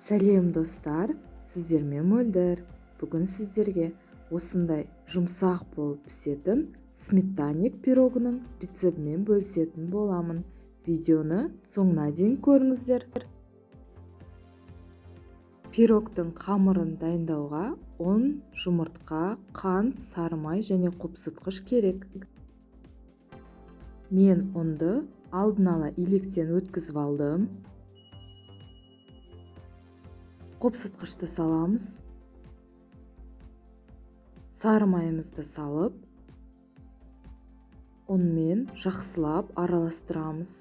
Сәлем достар, сіздермен мөлдір. Бүгін сіздерге осындай жұмсақ болып пісетін сметанник пирогының рецептімен бөлісетін боламын. Видеоны соңына дейін көріңіздер. Пирогтың қамырын дайындауға ұн, жұмыртқа, қант, сары май және қопсытқыш керек. Мен ұнды алдын ала електен өткізіп алдым. Қопсытқышты саламыз. Сары майымызды салып, ұнмен жақсылап араластырамыз.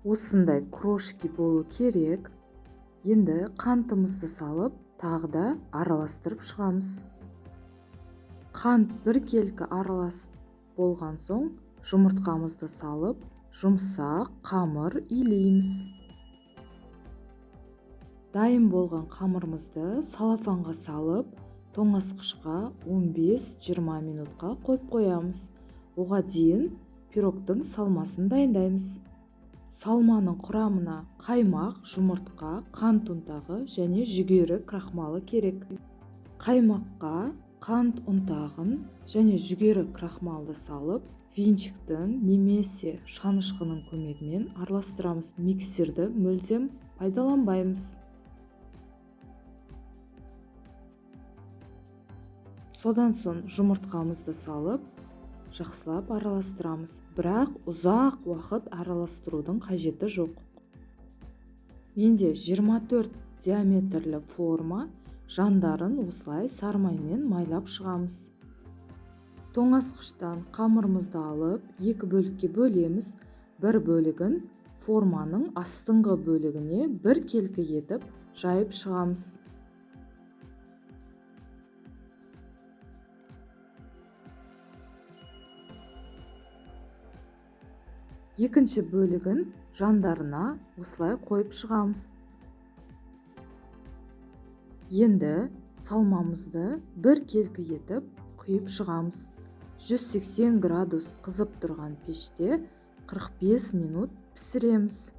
Осындай крошки болу керек. Енді қантымызды салып, тағы да араластырып шығамыз. Қант бір келкі аралас болған соң, жұмыртқамызды салып, жұмсақ қамыр илейміз. Дайын болған қамырымызды салафанға салып, тоңазытқышқа 15-20 минутқа қойып қоямыз. Оға дейін пирогтың салмасын дайындаймыз. Салманың құрамына қаймақ, жұмыртқа, қант ұнтағы және жүгері крахмалы керек. Қаймаққа қант ұнтағын және жүгері крахмалды салып, венчиктің немесе шанышқының көмегімен араластырамыз. Миксерді мүлдем пайдаланбаймыз. Содан соң жұмыртқамызды салып, жақсылап араластырамыз. Бірақ ұзақ уақыт араластырудың қажеті жоқ. Менде 24 диаметрлі форма, жандарын осылай сары маймен майлап шығамыз. Тоңазытқыштан қамырымызды алып, екі бөлікке бөлеміз. Бір бөлігін форманың астыңғы бөлігіне бір келкі етіп жайып шығамыз. Екінші бөлігін жандарына осылай қойып шығамыз. Енді салмамызды бір келкі етіп құйып шығамыз. 180 градус қызып тұрған пеште 45 минут пісіреміз.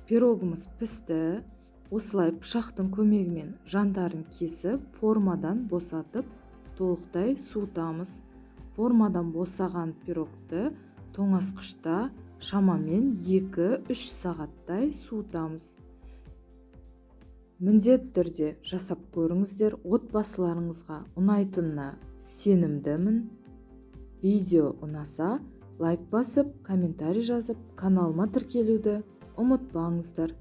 Пирогымыз пісті. Осылай пышақтың көмегімен жандарын кесіп, формадан босатып, толықтай суытамыз. Формадан босаған пирогты тоңазытқышта шамамен 2-3 сағаттай суытамыз. Міндетті түрде жасап көріңіздер. Отбасыларыңызға ұнайтынына сенімдімін. Видео ұнаса, лайк басып, комментарий жазып, каналыма тіркелуді ұмытпаңыздар.